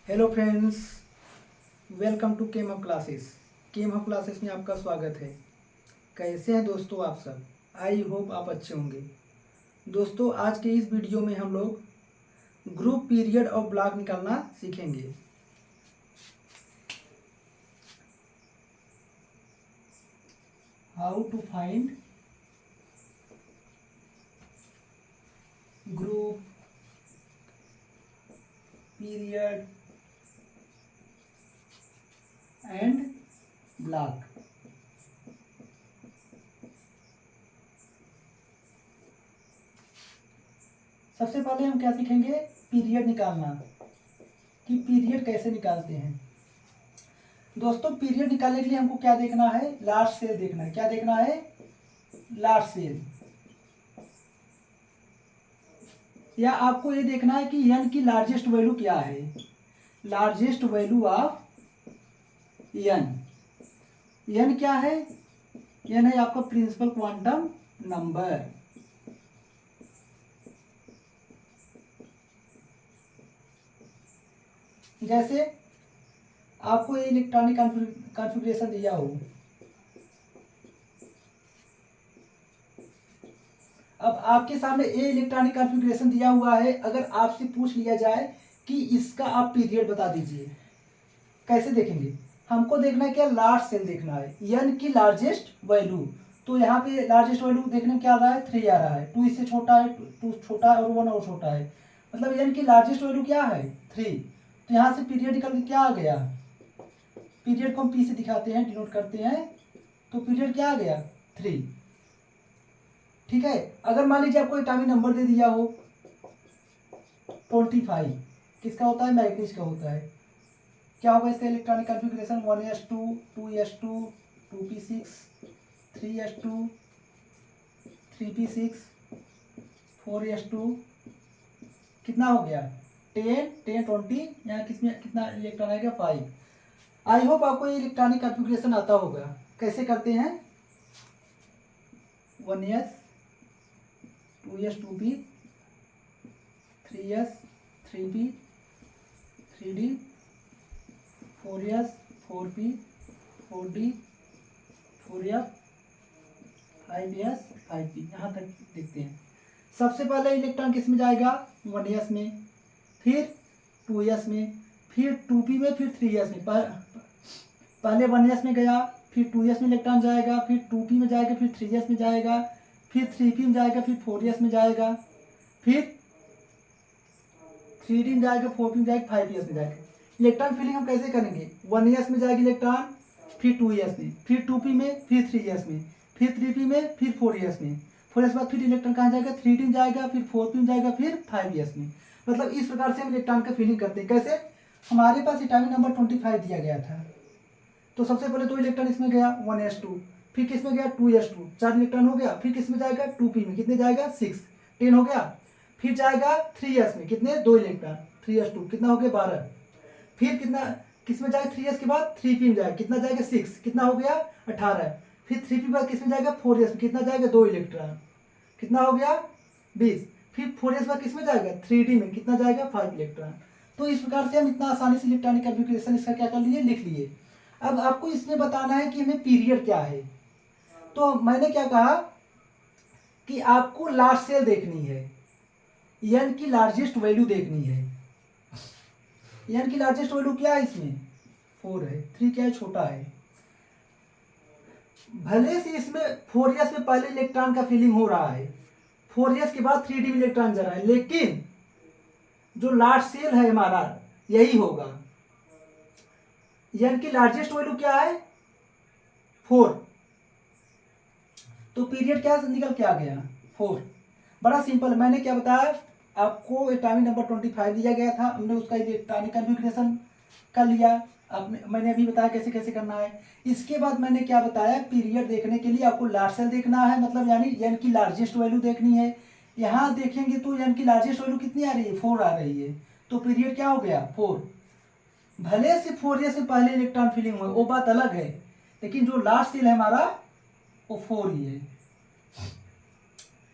Hello friends, welcome to Chem Hub classes. Chem Hub classes में आपका स्वागत है। कैसे हैं दोस्तों आप सब? आई होप आप अच्छे होंगे। दोस्तों, आज के इस वीडियो में हम लोग ग्रुप, पीरियड और ब्लॉक निकालना सीखेंगे। How to find group, period and block. सबसे पहले हम क्या सीखेंगे? पीरियड निकालना, कि पीरियड कैसे निकालते हैं। दोस्तों, पीरियड निकालने के लिए हमको क्या देखना है? लार्ज सेल देखना है। क्या देखना है? Large cell. या आपको ये देखना है कि n की लार्जेस्ट वैल्यू क्या है। Largest value of n। n क्या है? n है आपका प्रिंसिपल क्वांटम नंबर। जैसे आपको ये इलेक्ट्रॉनिक कॉन्फ़िगरेशन दिया हो, अब आपके सामने ए इलेक्ट्रॉनिक कॉन्फ़िगरेशन दिया हुआ है। अगर आपसे पूछ लिया जाए कि इसका आप पीरियड बता दीजिए, कैसे देखेंगे? हमको देखना है क्या? लार्ज सेल देखना है, n की लार्जेस्ट वैल्यू। तो यहाँ पे लार्जेस्ट वैल्यू देखने में क्या आ रहा है? 3 आ रहा है। 2 इससे छोटा है, 2 छोटा है और 1 और छोटा है। मतलब n की लार्जेस्ट वैल्यू क्या है? 3। तो यहाँ से पीरियड निकल के क्या आ गया? पीरियड को हम p से दिखाते हैं, डिनोट करते हैं। तो पीरियड क्या आ गया? 3। ठीक है। अगर मान लीजिए आपको एटॉमिक नंबर दे दिया हो 25, किसका होता है? मैग्नीज का होता है। क्या होगा इसका electronic configuration? 1s2, 2s2, 2p6, 3s2, 3p6, 4s2। कितना हो गया? 10, 10, 20। यहाँ किसमें कितना इलेक्ट्रॉन आएगा? 5। आई होप आपको ये इलेक्ट्रॉनिक कॉन्फ़िगरेशन आता होगा। कैसे करते हैं? 1s, 2s, 2p, 3s, 3p, 3d, 4s, 4p, 4d, 4f, 5s, 5p। यहाँ तक देखते हैं। सबसे पहले इलेक्ट्रॉन किस में जाएगा? 1s में, फिर 2s में, फिर 2p में, फिर 3s में। पहले 1s में गया, फिर 2s में इलेक्ट्रॉन जाएगा, फिर 2p में जाएगा, फिर 3s में जाएगा, फिर 3p में जाएगा, फिर 4s में जाएगा, फिर 3d में जाएगा, 4p में जाएगा, 5s में जाएगा। इलेक्ट्रॉन फिलिंग हम कैसे करेंगे? 1s में जाएगी इलेक्ट्रॉन, फिर 2s में, फिर 2p में, फिर 3s में, फिर 3p में, फिर 4s में। 4s बाद फिर इलेक्ट्रॉन कहाँ जाएगा? 3d में जाएगा, फिर 4p में जाएगा, फिर 5s में। मतलब इस प्रकार से हम इलेक्ट्रॉन का फिलिंग करते हैं। कैसे? हमारे पास एटॉमिक नंबर 25 दिया गया था, तो सबसे पहले 2 इलेक्ट्रॉन इसमें गया 1s2, फिर किस में गया? 2s2, 4 इलेक्ट्रॉन हो गया। फिर किस में जाएगा? 2p में, कितने जाएगा? 6, 10 हो गया। फिर जाएगा 3s में, कितने? 2 इलेक्ट्रॉन, 3s2, कितना हो गया? 12। फिर कितना किस में जाएगा? 3s के बाद 3p में जाएगा, कितना जाएगा? 6, कितना हो गया? 18। फिर 3p बाद किस में जाएगा? 4s में, कितना जाएगा? 2 इलेक्ट्रॉन, कितना हो गया? 20। फिर 4s बाद किस में जाएगा? 3d में, कितना जाएगा? 5 इलेक्ट्रॉन। तो इस प्रकार से हम इतना आसानी से इलेक्ट्रॉनिक कॉन्फ़िगरेशन इसका क्या कर लिए? लिख लिए। अब आपको इसमें बताना है कि हमें पीरियड क्या है। तो मैंने क्या कहा कि आपको लार्ज सेल देखनी है, n की लार्जेस्ट वैल्यू देखनी है। n की लार्जेस्ट वैल्यू क्या है? इसमें 4 है, 3 क्या है? छोटा है। भले से इसमें 4s में पहले इलेक्ट्रॉन का फिलिंग हो रहा है, 4s के बाद 3d में इलेक्ट्रॉन जा रहा है, लेकिन जो लार्ज सेल है हमारा यही होगा। n की लार्जेस्ट वैल्यू क्या है? 4। तो पीरियड क्या निकल के आ गया? 4। बड़ा सिंपल। मैंने क्या बताया आपको? एटॉमिक नंबर 25 दिया गया था, हमने उसका इलेक्ट्रॉनिक कॉन्फ़िगरेशन कर लिया। मैंने अभी बताया कैसे कैसे करना है। इसके बाद मैंने क्या बताया? पीरियड देखने के लिए आपको लार्ज सेल देखना है, मतलब यानी n की लार्जेस्ट वैल्यू देखनी है। यहाँ देखेंगे तो n की लार्जेस्ट वैल्यू कितनी आ रही है? 4 आ रही है। तो पीरियड क्या हो गया? 4। भले से 4s से पहले इलेक्ट्रॉन फिलिंग हुआ, वो बात अलग है, लेकिन जो लार्ज सेल है हमारा वो 4 ही है।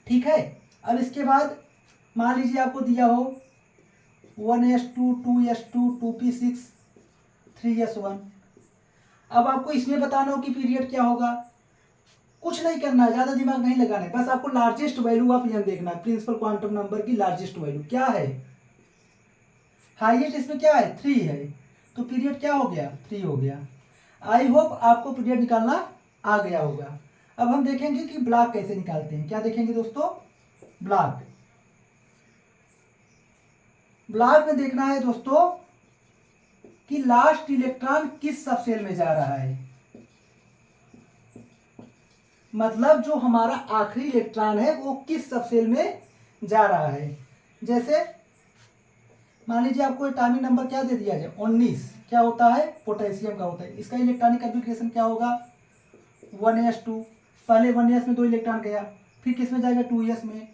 ठीक है। अब इसके बाद मान लीजिए आपको दिया हो 1s2 2s2 2p6 3s1। अब आपको इसमें बताना हो कि पीरियड क्या होगा। कुछ नहीं करना है, ज़्यादा दिमाग नहीं लगाना है, बस आपको लार्जेस्ट वैल्यू आप यहाँ देखना है। प्रिंसिपल क्वांटम नंबर की लार्जेस्ट वैल्यू क्या है, हाईएस्ट इसमें क्या है 3 है, तो पीरियड क्या हो गया 3 हो गया। आई होप आपको पीरियड निकालना आ गया होगा। अब हम देखेंगे कि ब्लॉक कैसे निकालते हैं। क्या देखेंगे दोस्तों, ब्लॉक। ब्लॉक में देखना है दोस्तों कि लास्ट इलेक्ट्रॉन किस सब सेल में जा रहा है, मतलब जो हमारा आखिरी इलेक्ट्रॉन है वो किस सब सेल में जा रहा है। जैसे मान लीजिए आपको एटॉमिक नंबर क्या दे दिया जाए 19, क्या होता है पोटेशियम का होता है। इसका इलेक्ट्रॉनिक कॉन्फ़िगरेशन क्या होगा 1s2। पहले 1s में 2 इलेक्ट्रॉन गया, फिर किस में जाएगा 2s में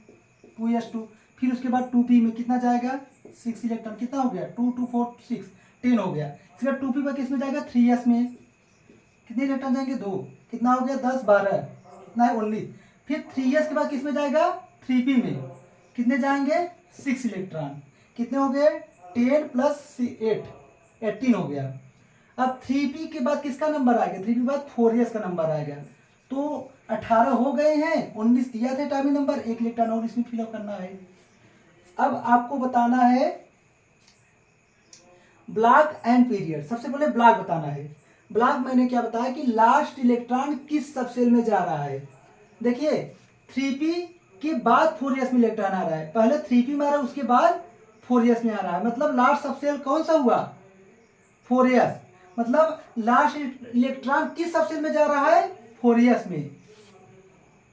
2s2, फिर उसके बाद 2p में कितना जाएगा 6 इलेक्ट्रॉन, कितना हो गया 2 2 4 6 10 हो गया। इसके बाद 2p पर किस में जाएगा 3s में, कितने इलेक्ट्रॉन जाएंगे 2, कितना हो गया 10 12, कितना है 19। फिर 3s के बाद किस में जाएगा 3p में, कितने जाएंगे 6 इलेक्ट्रॉन, कितने हो गए 10 प्लस 8 18 हो गया। अब 3p के बाद किसका नंबर आएगा, 3p के बाद 4s का नंबर आएगा, तो 18 हो गए हैं। 19 दिया था एटॉमिक नंबर, एक इलेक्ट्रॉन और इसमें फिलअप करना है। अब आपको बताना है ब्लॉक एंड पीरियड। सबसे पहले ब्लॉक बताना है। ब्लॉक मैंने क्या बताया कि लास्ट इलेक्ट्रॉन किस सब सेल में जा रहा है। देखिए 3p के बाद 4s में इलेक्ट्रॉन आ रहा है, पहले 3p में आ रहा है उसके बाद 4s में आ रहा है, मतलब लास्ट सब सेल कौन सा हुआ 4s, मतलब लास्ट इलेक्ट्रॉन किस सब सेल में जा रहा है 4s में।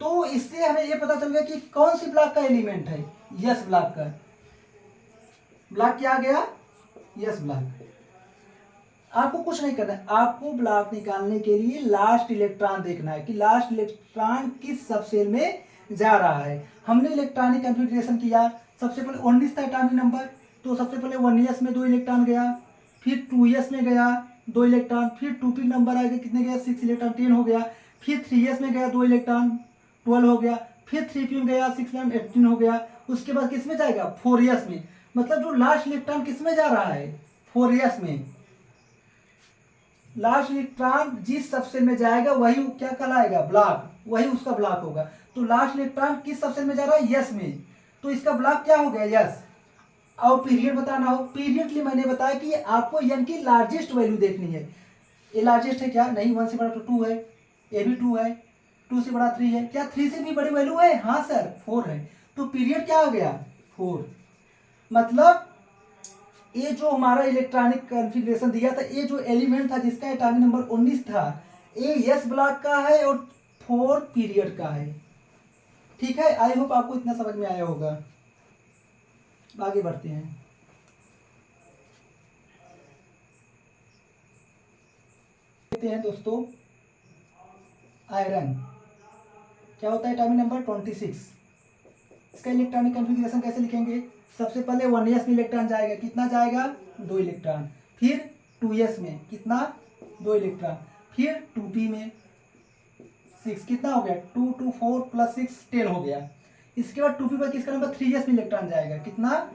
तो इससे हमें यह पता चल गया कि कौन सी ब्लॉक का एलिमेंट है, यस ब्लॉक का। ब्लॉक क्या आ गया, यस ब्लॉक। आपको कुछ नहीं करना है, आपको ब्लॉक निकालने के लिए लास्ट इलेक्ट्रॉन देखना है कि लास्ट इलेक्ट्रॉन किस सब सेल में जा रहा है। हमने इलेक्ट्रॉनिक कॉन्फ़िगरेशन किया, सबसे पहले 19 था एटॉमिक नंबर, तो सबसे पहले 1s में 2 इलेक्ट्रॉन गया, फिर 2s में गया 2 इलेक्ट्रॉन, फिर 2p नंबर आएगा कितने गया 6 इलेक्ट्रॉन 10 हो गया, फिर 3s में गया 2 इलेक्ट्रॉन 12 हो गया, फिर 3p में गया 6 में 18 हो गया। उसके बाद किस में जाएगा 4s में, मतलब जो लास्ट इलेक्ट्रॉन किस में जा रहा है 4s में। लास्ट इलेक्ट्रॉन जिस सबसेल में जाएगा वही क्या कहलाएगा ब्लॉक, वही उसका ब्लॉक होगा। तो लास्ट इलेक्ट्रॉन किस सबसेल में जा रहा है यस में, तो इसका ब्लॉक क्या हो गया यस। और पीरियड बताना हो, पीरियड के लिए मैंने बताया कि आपको एन की लार्जेस्ट वैल्यू देखनी है। ये लार्जेस्ट है क्या, नहीं 1 से बड़ा तो 2 है, ये भी 2 है, 2 से बड़ा 3 है, क्या 3 से भी बड़ी वैल्यू है, हाँ सर 4 है, तो पीरियड क्या हो गया 4। मतलब ये जो हमारा इलेक्ट्रॉनिक कॉन्फ़िगरेशन दिया था, ये जो एलिमेंट था जिसका एटॉमिक नंबर 19 था, ये यस ब्लॉक का है और 4 पीरियड का है। ठीक है, आई होप आपको इतना समझ में आया होगा। आगे बढ़ते हैं। देखते हैं दोस्तों, आयरन क्या होता है एटॉमिक नंबर 26, इसका इलेक्ट्रॉनिक कॉन्फ़िगरेशन कैसे लिखेंगे। सबसे पहले 1s में इलेक्ट्रॉन जाएगा, कितना जाएगा 2 इलेक्ट्रॉन, फिर 2s में कितना 2 इलेक्ट्रॉन, फिर 2p में 6, कितना हो गया 2 2 4 प्लस 6 10 हो गया। इसके बाद 2p पर किसका नंबर 3s में इलेक्ट्रॉन जाएगा, कितना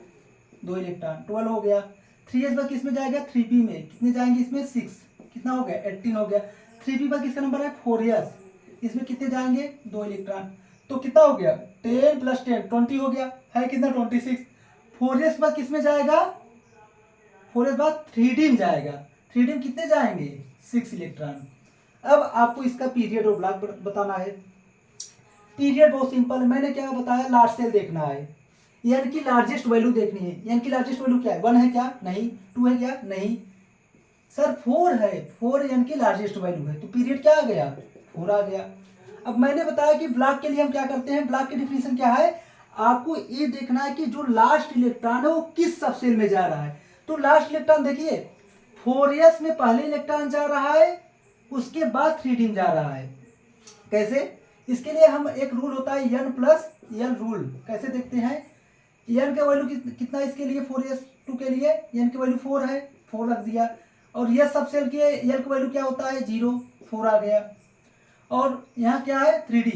2 इलेक्ट्रॉन 12 हो गया। 3s पर किस में जाएगा 3p में, कितने जाएंगे इसमें 6, कितना हो गया 18 हो गया। 3p पर किसका नंबर है 4s, इसमें कितने जाएंगे 2 इलेक्ट्रॉन, तो कितना हो गया 10 प्लस 10 20 हो गया, है कितना 26। 4s बाद किस में जाएगा, 4s बाद 3d में जाएगा, 3d में कितने जाएंगे 6 इलेक्ट्रॉन। अब आपको इसका पीरियड और ब्लॉक बताना है। पीरियड बहुत सिंपल है, मैंने क्या बताया लास्ट सेल देखना है, एन की लार्जेस्ट वैल्यू देखनी है। एन की लार्जेस्ट वैल्यू क्या है 1 है क्या, नहीं 2 है क्या, नहीं सर 4 है, 4 एन की लार्जेस्ट वैल्यू है, तो पीरियड क्या आ गया 4 आ गया। अब मैंने बताया कि ब्लॉक के लिए हम क्या करते हैं, ब्लॉक की डिफिनेशन क्या है, आपको ये देखना है कि जो लास्ट इलेक्ट्रॉन है वो किस सब सेल में जा रहा है। तो लास्ट इलेक्ट्रॉन देखिए 4s में पहले इलेक्ट्रॉन जा रहा है, उसके बाद 3d में जा रहा है। कैसे, इसके लिए हम एक रूल होता है n प्लस एल रूल, कैसे देखते हैं। n का वैल्यू कितना इसके लिए 4s2 के लिए n की वैल्यू 4 है, 4 रख दिया, और यह सब सेल के l की वैल्यू क्या होता है 0, 4 आ गया। और यहाँ क्या है 3d,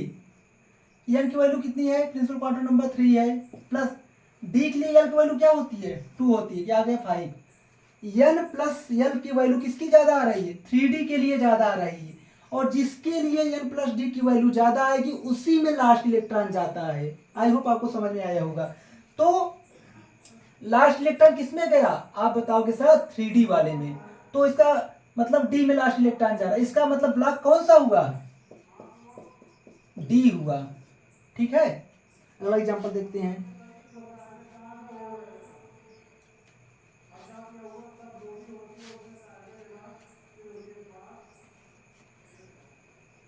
n की वैल्यू कितनी है प्रिंसिपल क्वांटम नंबर 3 है, प्लस डी के लिए एल की वैल्यू क्या होती है, 2 होती है, क्या आ गया 5। एन प्लस एल की वैल्यू किसकी ज्यादा आ रही है, 3D के लिए ज्यादा आ रही है, और जिसके लिए एन प्लस डी की वैल्यू ज्यादा आएगी उसी में लास्ट इलेक्ट्रॉन जाता है। आई होप आपको समझ में आया होगा। तो लास्ट इलेक्ट्रॉन किसमें गया, आप बताओगे सर 3D वाले में, तो इसका मतलब डी में लास्ट इलेक्ट्रॉन जा रहा है, इसका मतलब ब्लॉक कौन सा हुआ, डी हुआ। ठीक है, अगला एग्जांपल देखते हैं।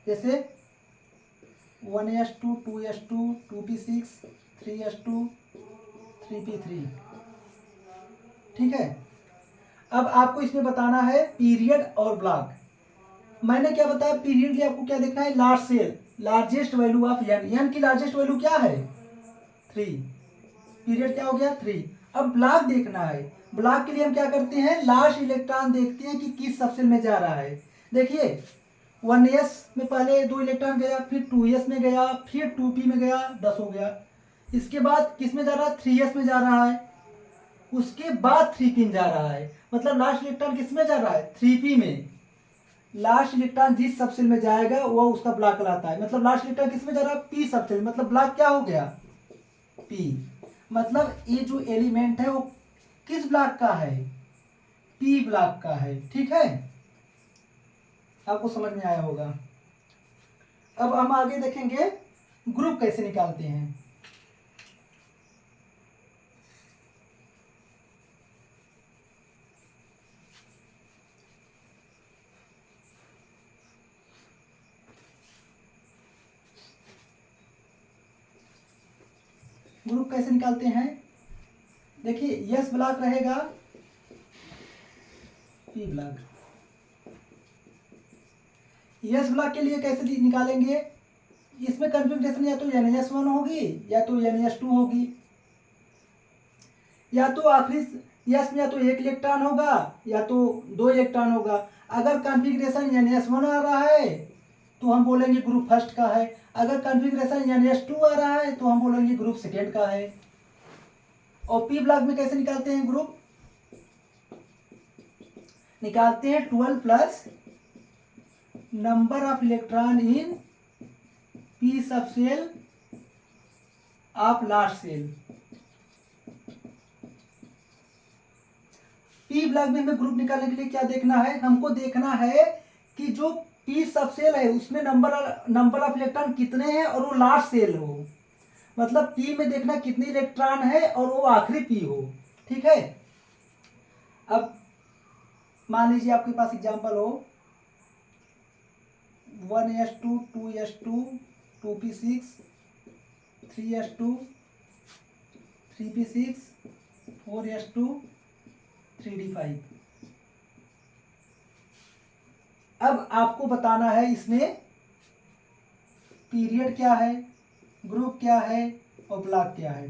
जैसे 1s2 2s2 2p6 3s2 3p3। ठीक है, अब आपको इसमें बताना है पीरियड और ब्लॉक। मैंने क्या बताया, पीरियड के लिए आपको क्या देखना है, large cell, largest value of N, N की लार्जेस्ट वैल्यू क्या है 3, पीरियड क्या हो गया 3। अब ब्लॉक देखना है, ब्लॉक के लिए हम क्या करते हैं, लास्ट इलेक्ट्रॉन देखते हैं कि किस सबसेल में जा रहा है। देखिए 1s में पहले 2 इलेक्ट्रॉन गया, फिर 2s में गया, फिर 2p में गया, 10 हो गया। इसके बाद किस में जा रहा है, 3s में जा रहा है, उसके बाद 3p जा रहा है, मतलब लास्ट इलेक्ट्रॉन किस में जा रहा है 3p में। लास्ट इलेक्ट्रॉन जिस सबसेल में जाएगा वो उसका ब्लॉक कहलाता है, मतलब लास्ट इलेक्ट्रॉन किस में जा रहा है, p सबसेल, मतलब ब्लॉक क्या हो गया p। मतलब ये जो एलिमेंट है वो किस ब्लॉक का है, p ब्लॉक का है। ठीक है, आपको समझ में आया होगा। अब हम आगे देखेंगे ग्रुप कैसे निकालते हैं। ग्रुप कैसे निकालते हैं, देखिए यस ब्लॉक रहेगा, पी ब्लॉक। यस ब्लॉक के लिए कैसे निकालेंगे, इसमें कन्फिग्रेशन या तो NS1 होगी या तो NS2 होगी, या तो आखिरी यस में या तो 1 इलेक्ट्रॉन होगा या तो 2 इलेक्ट्रॉन होगा। अगर कॉन्फ़िगरेशन NS1 आ रहा है तो हम बोलेंगे ग्रुप फर्स्ट का है, अगर कॉन्फ़िगरेशन NS2 आ रहा है तो हम बोलेंगे ग्रुप सेकेंड का है। और पी ब्लॉक में कैसे निकालते हैं ग्रुप, निकालते हैं 12 plus number of electron in P subshell of last shell. P block में हमें ग्रुप निकालने के लिए क्या देखना है, हमको देखना है कि जो पी सबसेल है उसमें नंबर ऑफ इलेक्ट्रॉन कितने हैं और वो लास्ट सेल हो, मतलब पी में देखना कितने इलेक्ट्रॉन है और वो आखिरी पी हो। ठीक है, अब मान लीजिए आपके पास एग्जांपल हो 1s2 2s2 2p6 3s2 3p6 4s2 3d5। अब आपको बताना है इसमें पीरियड क्या है, ग्रुप क्या है और ब्लॉक क्या है।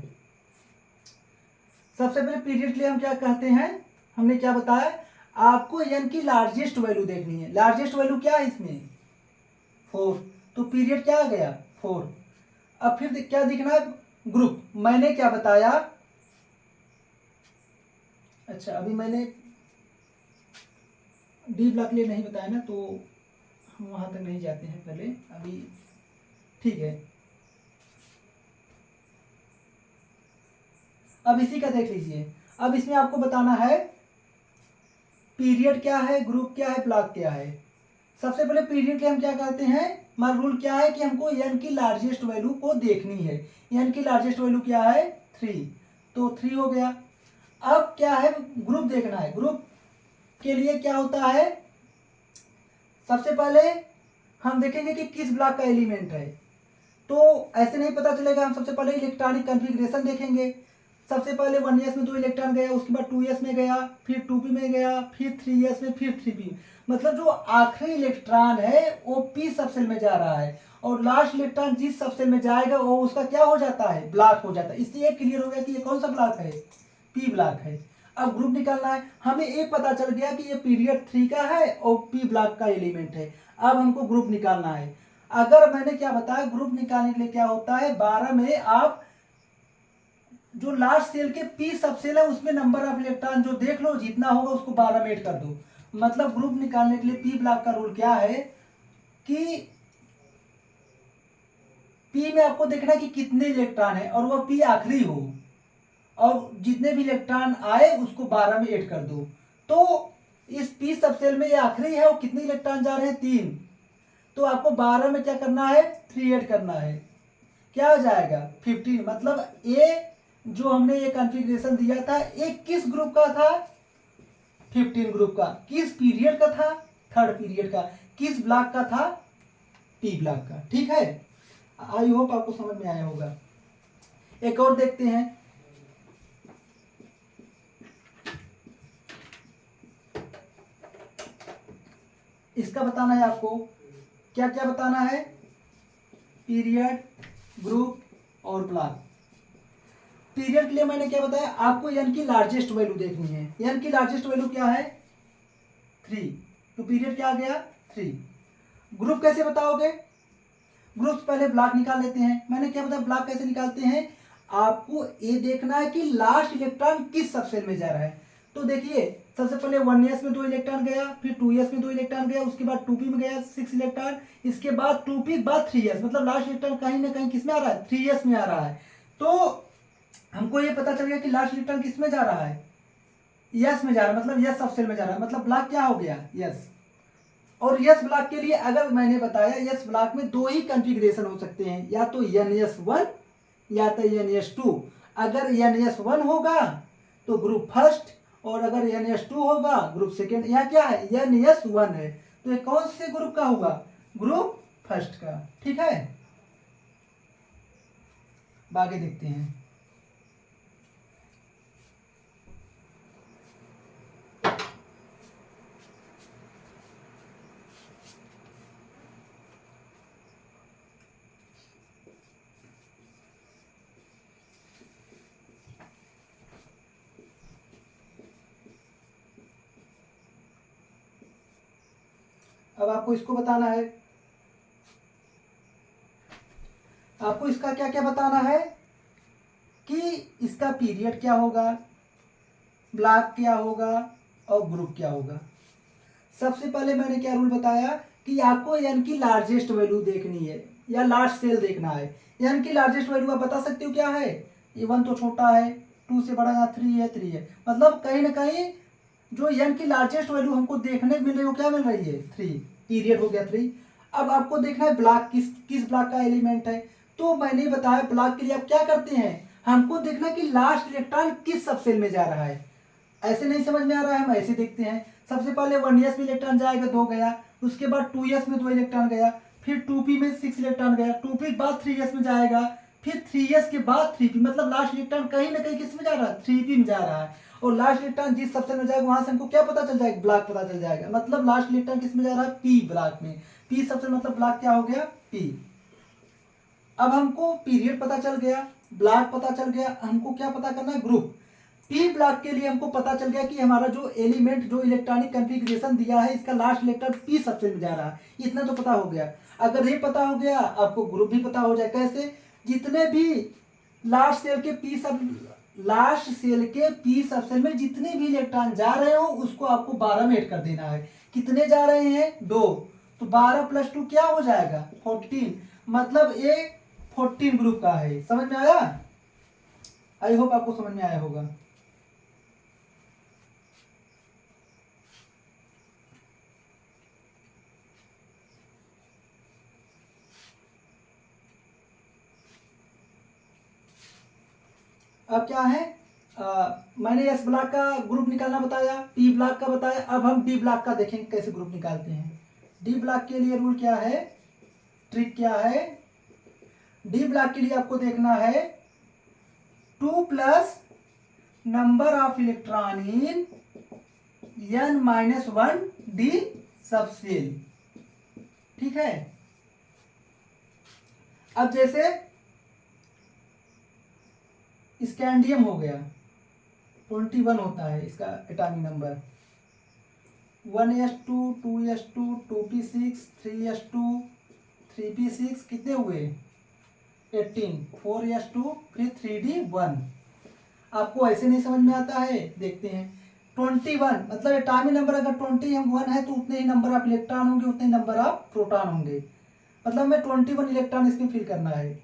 सबसे पहले पीरियड के लिए हम क्या कहते हैं, हमने क्या बताया, आपको एन की लार्जेस्ट वैल्यू देखनी है। लार्जेस्ट वैल्यू क्या है इसमें 4, तो पीरियड क्या आ गया 4। अब फिर क्या दिखना है ग्रुप, मैंने क्या बताया, अच्छा अभी मैंने डी ब्लॉक लिए नहीं बताया ना, तो हम वहां तक नहीं जाते हैं पहले अभी। ठीक है, अब इसी का देख लीजिए। अब इसमें आपको बताना है पीरियड क्या है, ग्रुप क्या है, ब्लॉक क्या है। सबसे पहले पीरियड के हम क्या करते हैं, हमारा रूल क्या है कि हमको एन की लार्जेस्ट वैल्यू को देखनी है। एन की लार्जेस्ट वैल्यू क्या है 3, तो 3 हो गया। अब क्या है ग्रुप देखना है, ग्रुप के लिए क्या होता है, सबसे पहले हम देखेंगे कि किस ब्लॉक का एलिमेंट है। तो ऐसे नहीं पता चलेगा, हम सबसे पहले इलेक्ट्रॉनिक कॉन्फ़िगरेशन देखेंगे। सबसे पहले 1s में 2 इलेक्ट्रॉन गया, उसके बाद 2s में गया, फिर 2p में गया, फिर 3s में, फिर 3p। मतलब जो आखिरी इलेक्ट्रॉन है वो p सबसेल में जा रहा है, और लास्ट इलेक्ट्रॉन जिस सबसेल में जाएगा वो उसका क्या हो जाता है, ब्लॉक हो जाता है। इसलिए क्लियर हो गया कि ये कौन सा ब्लॉक है, p ब्लॉक है। अब ग्रुप निकालना है, हमें एक पता चल गया कि ये पीरियड 3 का है और p ब्लॉक का एलिमेंट है। अब हमको ग्रुप निकालना है। अगर मैंने क्या बताया, ग्रुप निकालने के लिए क्या होता है, 12 में आप जो लास्ट सेल के पी सब सेल है उसमें नंबर ऑफ इलेक्ट्रॉन जो देख लो जितना होगा उसको 12 में ऐड कर दो। मतलब ग्रुप निकालने के लिए पी ब्लॉक का रूल क्या है कि पी में आपको देखना है कि कितने इलेक्ट्रॉन है और वह पी आखिरी हो और जितने भी इलेक्ट्रॉन आए उसको 12 में ऐड कर दो। तो इस पी सब सेल में ये आखिरी है और कितने इलेक्ट्रॉन जा रहे हैं 3, तो आपको 12 में क्या करना है 3 ऐड करना है, क्या हो जाएगा 15। मतलब ये जो हमने ये कॉन्फ़िगरेशन दिया था ये किस ग्रुप का था 15 ग्रुप का। किस पीरियड का था थर्ड पीरियड का। किस ब्लॉक का था पी ब्लॉक का। ठीक है, आई होप आपको समझ में आया होगा। एक और देखते हैं, इसका बताना है आपको क्या क्या बताना है, पीरियड, ग्रुप और ब्लॉक। पीरियड के लिए मैंने क्या बताया आपको, एन की लार्जेस्ट वैल्यू देखनी है। एन की लार्जेस्ट वैल्यू क्या है 3, तो पीरियड क्या आ गया 3। ग्रुप कैसे बताओगे, ग्रुप पहले ब्लॉक निकाल लेते हैं। मैंने क्या बताया ब्लॉक कैसे निकालते हैं, आपको ये देखना है कि लास्ट इलेक्ट्रॉन किस सबसेल में जा रहा है। तो देखिए सबसे पहले 1s में 2 इलेक्ट्रॉन गया, फिर 2s में 2 इलेक्ट्रॉन गया, उसके बाद 2p में गया 6 इलेक्ट्रॉन, इसके बाद 2p बाद 3s, मतलब लास्ट इलेक्ट्रॉन कहीं ना कहीं किस में आ रहा है 3s में आ रहा है। तो हमको ये पता चल गया कि लास्ट इलेक्ट्रॉन किस में जा रहा है यस में जा रहा है, मतलब यस सबसेल में जा रहा है, मतलब ब्लॉक क्या हो गया यस। और यस ब्लॉक के लिए अगर मैंने बताया यस ब्लॉक में 2 ही कॉन्फ़िगरेशन हो सकते हैं, या तो NS1 या तो NS2। अगर NS1 होगा तो ग्रुप फर्स्ट और अगर NS2 होगा ग्रुप सेकेंड। यहाँ क्या है NS1 है, तो ये कौन से ग्रुप का होगा ग्रुप फर्स्ट का। ठीक है, आगे देखते हैं। अब आपको इसको बताना है, आपको इसका क्या क्या बताना है कि इसका पीरियड क्या होगा, ब्लॉक क्या होगा और ग्रुप क्या होगा। सबसे पहले मैंने क्या रूल बताया कि आपको एन की लार्जेस्ट वैल्यू देखनी है या लास्ट सेल देखना है। एन की लार्जेस्ट वैल्यू आप बता सकते हो क्या है, ये 1 तो छोटा है, 2 से बड़ा यहाँ 3 है, 3 है, मतलब कहीं ना कहीं जो एन की लार्जेस्ट वैल्यू हमको देखने मिल रही है वो क्या मिल रही है 3, पीरियड हो गया 3। अब आपको देखना है ब्लॉक किस किस ब्लॉक का एलिमेंट है। तो मैंने बताया ब्लॉक के लिए आप क्या करते हैं, हमको देखना कि लास्ट इलेक्ट्रॉन किस सबसेल में जा रहा है। ऐसे नहीं समझ में आ रहा है हम ऐसे देखते हैं। सबसे पहले 1s में इलेक्ट्रॉन जाएगा 2 गया, उसके बाद 2s में 2 इलेक्ट्रॉन गया, फिर 2p में 6 इलेक्ट्रॉन गया, 2p बाद 3s में जाएगा, फिर 3s के बाद 3p, मतलब लास्ट इलेक्ट्रॉन कहीं ना कहीं किस में जा रहा है 3p में जा रहा है। और लास्ट इलेक्ट्रॉन जिस सबसे में जाएगा वहां से हमको क्या पता चल जाएगा ब्लॉक पता चल जाएगा, मतलब लास्ट इलेक्ट्रॉन किस में जा रहा है p ब्लॉक में। p सबसे मतलब ब्लॉक क्या हो गया p। अब हमको पीरियड पता चल गया, ब्लॉक पता चल गया, हमको क्या पता करना है ग्रुप। पी ब्लॉक के लिए हमको पता चल गया कि हमारा जो एलिमेंट जो इलेक्ट्रॉनिक कॉन्फ़िगरेशन दिया है इसका लास्ट इलेक्ट्रॉन पी सबसे में जा रहा है, इतना तो पता हो गया। अगर ये पता हो गया आपको ग्रुप भी पता हो जाए। कैसे, जितने भी लास्ट सेल के पी सब लास्ट सेल के पी सबसेल में जितने भी इलेक्ट्रॉन जा रहे हो उसको आपको 12 में ऐड कर देना है। कितने जा रहे हैं 2, तो 12 + 2 क्या हो जाएगा 14, मतलब ये 14 ग्रुप का है। समझ में आया, आई होप आपको समझ में आया होगा। अब क्या है मैंने एस ब्लॉक का ग्रुप निकालना बताया, पी ब्लॉक का बताया, अब हम डी ब्लॉक का देखेंगे कैसे ग्रुप निकालते हैं। डी ब्लॉक के लिए रूल क्या है, ट्रिक क्या है। डी ब्लॉक के लिए आपको देखना है 2 plus number of electron in n-1 D subshell. ठीक है, अब जैसे स्कैंडियम हो गया 21 होता है इसका atomic number, 1s2 2s2 2p6 3s2 3p6 कितने हुए 18, 4s2 फिर 3d1। आपको ऐसे नहीं समझ में आता है, देखते हैं। 21 मतलब एटॉमिक नंबर अगर 21 है तो उतने ही नंबर ऑफ इलेक्ट्रॉन होंगे, उतने ही नंबर ऑफ प्रोटॉन होंगे। मतलब हमें 21 इलेक्ट्रॉन इसमें फिल करना है।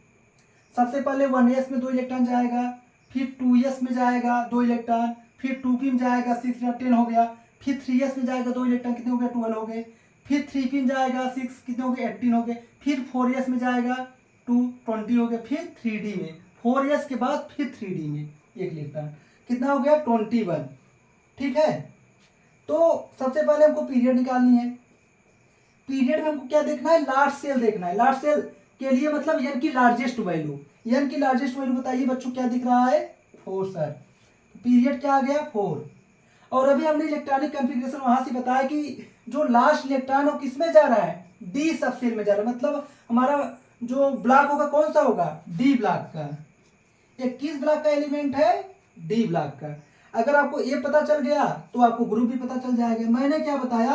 सबसे पहले 1s में 2 इलेक्ट्रॉन जाएगा, फिर 2s में जाएगा 2 इलेक्ट्रॉन, फिर 2p में जाएगा 6 या 10 हो गया, फिर 3s में जाएगा 2 इलेक्ट्रॉन, कितने हो गए 12 हो गए, फिर 3p में जाएगा 6, कितने हो गए 18 हो गए, फिर 4s में जाएगा 2 20 हो गए, फिर 3d में 4s के बाद फिर 3d में 1 इलेक्ट्रॉन, कितना हो गया 21। ठीक है, तो सबसे पहले हमको पीरियड निकालनी है। पीरियड में हमको क्या देखना है, लार्ज सेल देखना है। लार्ज सेल के लिए मतलब एन की लार्जेस्ट वैल्यू, एन की लार्जेस्ट वैल्यू बताइए बच्चों क्या दिख रहा है 4 सर। पीरियड क्या आ गया 4। और अभी हमने इलेक्ट्रॉनिक कॉन्फ़िगरेशन वहां से बताया कि जो लास्ट इलेक्ट्रॉन वो किस में जा रहा है, डी सब सेल में जा रहा है। मतलब हमारा जो ब्लॉक होगा कौन सा होगा, डी ब्लॉक का। ये किस ब्लॉक का एलिमेंट है, डी ब्लॉक का। अगर आपको ये पता चल गया तो आपको ग्रुप भी पता चल जाएगा। मैंने क्या बताया,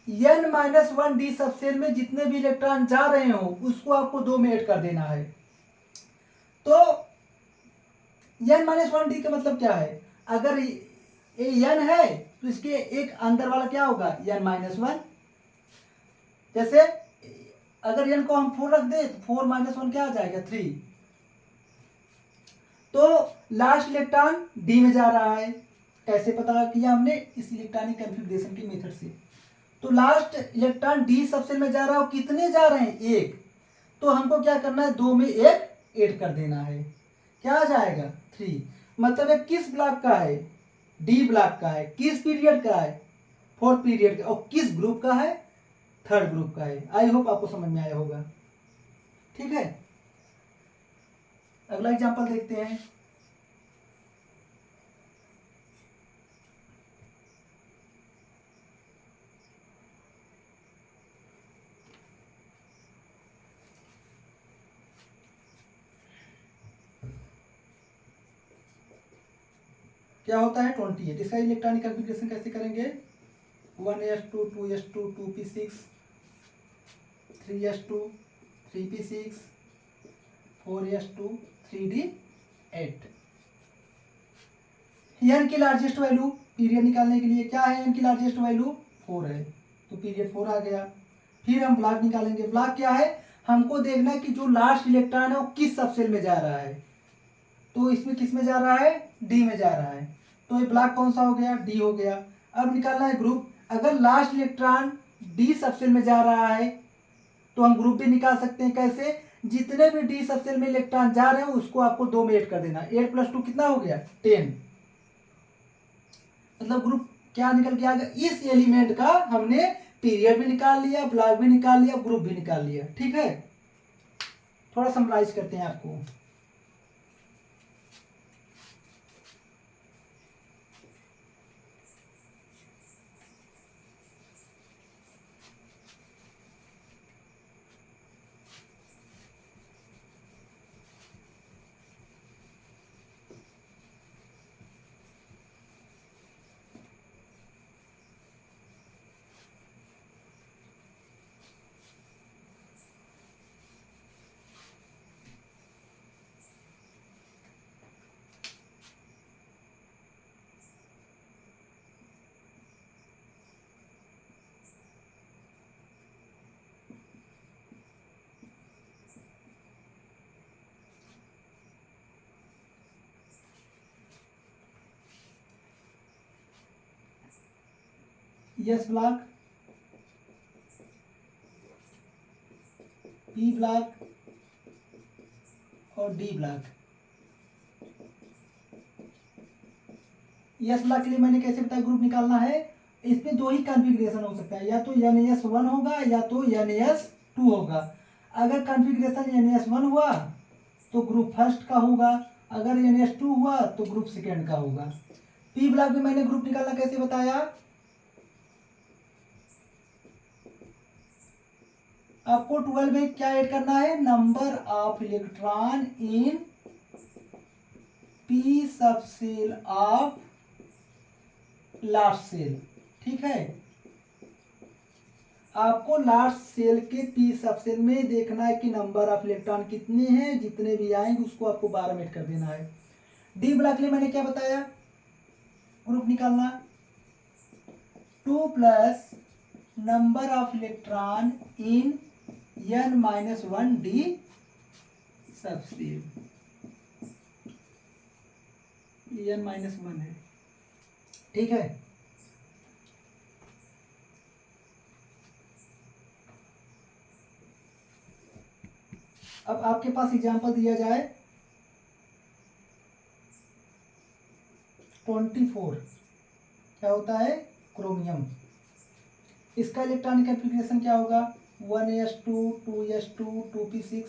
n-1 डी सब सेल में जितने भी इलेक्ट्रॉन जा रहे हो उसको आपको 2 में ऐड कर देना है। तो n-1 डी का मतलब क्या है, अगर ये n है तो इसके एक अंदर वाला क्या होगा n-1। जैसे अगर n को हम 4 रख दे तो 4 - 1 क्या आ जाएगा 3। तो लास्ट इलेक्ट्रॉन डी में जा रहा है। कैसे पता किया हमने, इस इलेक्ट्रॉनिक कॉन्फ़िगरेशन के मेथड से। तो लास्ट इलेक्ट्रॉन डी सबसेल में जा रहा है, और कितने जा रहे हैं 1। तो हमको क्या करना है 2 में 1 ऐड कर देना है, क्या आ जाएगा 3। मतलब ये किस ब्लॉक का है, डी ब्लॉक का है। किस पीरियड का है, 4th पीरियड का। और किस ग्रुप का है, 3rd ग्रुप का है। आई होप आपको समझ में आया होगा। ठीक है, अगला एग्जांपल देखते हैं। क्या होता है 28। इसका इलेक्ट्रॉनिक कॉन्फ़िगरेशन कैसे करेंगे, 1s2 2s2 2p6 3s2 3p6 4s2 3d8। n की लार्जेस्ट वैल्यू पीरियड निकालने के लिए क्या है, n की लार्जेस्ट वैल्यू 4 है, तो पीरियड 4 आ गया। फिर हम ब्लॉक निकालेंगे। ब्लॉक क्या है, हमको देखना है कि जो लास्ट इलेक्ट्रॉन है वो किस सबसेल में जा रहा है। तो इसमें किस में जा रहा है, डी में जा रहा है। तो ये ब्लॉक कौन सा हो गया, डी हो गया। अब निकालना है ग्रुप। अगर लास्ट इलेक्ट्रॉन डी सबसेल में जा रहा है तो हम ग्रुप भी निकाल सकते हैं। कैसे, जितने भी डी सबसेल में इलेक्ट्रॉन जा रहे हैं उसको आपको 2 में ऐड कर देना। 8 + 2 कितना हो गया 10। मतलब ग्रुप क्या निकल के आ गया, इस एलिमेंट का हमने पीरियड भी निकाल लिया, ब्लॉक भी निकाल लिया, ग्रुप भी निकाल लिया। ठीक है, थोड़ा समराइज करते हैं आपको। यस ब्लॉक, पी ब्लॉक और डी ब्लॉक। यस ब्लॉक के लिए मैंने कैसे बताया ग्रुप निकालना है। इसमें 2 ही कॉन्फ़िगरेशन हो सकता है, या तो NS1 होगा या तो NS2 होगा। अगर कॉन्फ़िगरेशन NS1 हुआ तो ग्रुप फर्स्ट का होगा, अगर NS2 हुआ तो ग्रुप सेकेंड का होगा। पी ब्लॉक में मैंने ग्रुप निकालना कैसे बताया, आपको 12 में क्या ऐड करना है, number of electron in P सब सेल ऑफ लास्ट सेल। ठीक है, आपको लास्ट सेल के पी सब सेल में देखना है कि नंबर ऑफ इलेक्ट्रॉन कितने हैं, जितने भी आएंगे उसको आपको 12 में ऐड कर देना है। डी ब्लॉक के लिए मैंने क्या बताया, ग्रुप निकालना 2 plus number of electron in n-1 D subshell, n-1 है, ठीक है। अब आपके पास एग्जांपल दिया जाए 24, क्या होता है, क्रोमियम। इसका इलेक्ट्रॉनिक कॉन्फ़िगरेशन क्या होगा, 1s2 2s2 2p6,